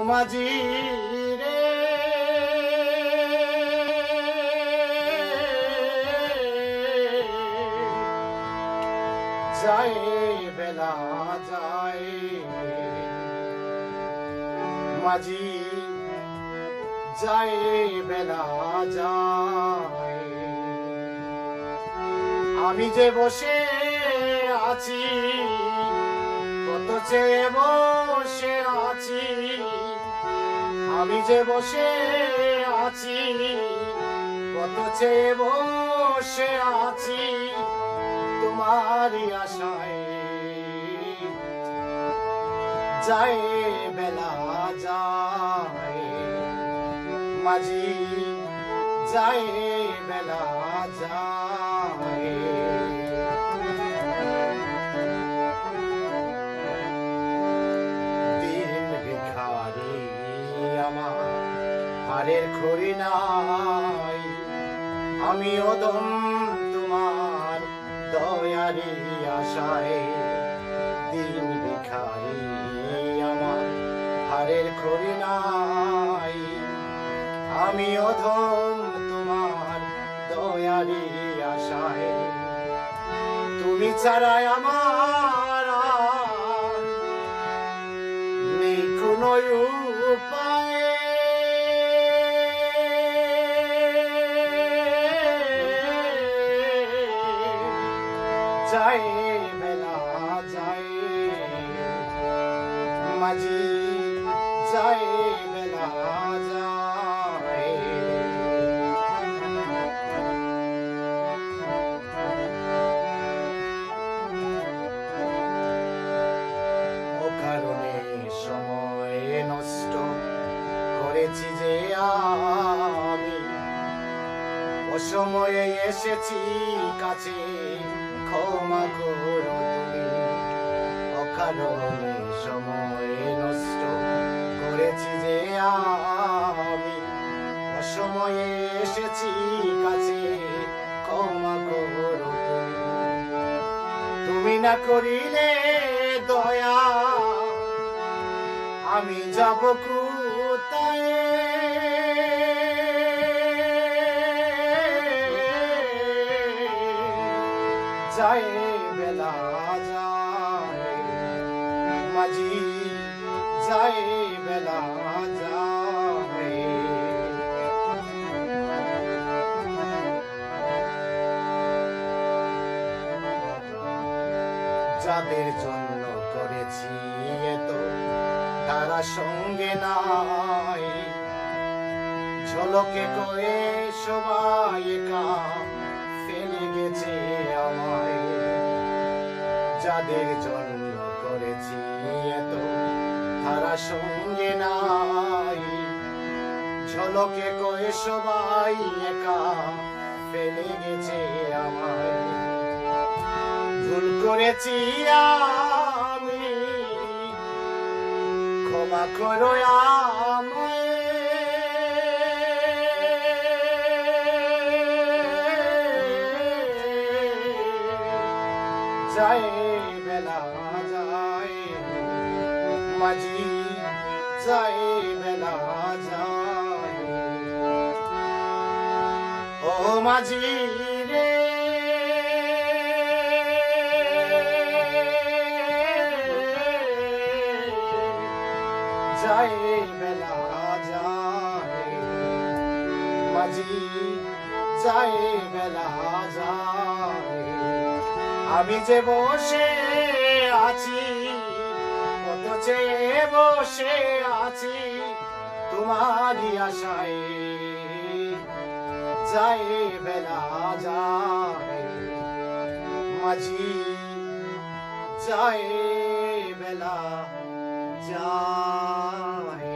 মাঝি রে যায় বেলা যায় মাঝি যায় বেলা যায় আমি যে বসে আছি কত চেয়ে বসে আছি আমি যে বসে আছি কত চেয়ে বসে আছি তোমারই আশায় যায় বেলা যায় মাঝি যায় বেলা যায় দিন ভিখারি আমার হারের খড়ি নাই আমি অদম তোমার দয়ারি আশায় দিন ভিখারি আমার হারের খড়ি নাই আমি অধম তোমার দয়ারি আশায় তুমি ছাড়াই আমার নেই কোনো উপায় যায় বেলা যায় মাঝি যায় বেলা যায় অকারণে সময় নষ্ট করেছি যে আমি অসময়ে এসেছি কাছে ক্ষমা করো তুমি অকারণে সময় নষ্ট করেছি যে আমি অসময়ে এসেছি কাছে ক্ষমা করো তুমি না করিলে দয়া আমি যাব কোথায় যায় বেলা যায় মাঝি যায় বেলা যায় যাদের জন্য করেছি এত তারা সঙ্গে নাই ঝলকে করে সবাই একা ফেলে গেছে আমায় যাদের জন্য করেছি এত তারা সঙ্গে নাই ঝলকে করে সবাই একা ফেলে গেছে আমায় ভুল করেছি আমি ক্ষমা করো আমায় যায় বেলা যায় মাঝি যায় বেলা যায় ও মাঝি রে যায় বেলা যায় মাঝি যায় বেলা যায় আমি যে বসে আছি কত চেয়ে বসে আছি তোমারই আশায় যায় বেলা যায় মাঝি যায় বেলা যায়।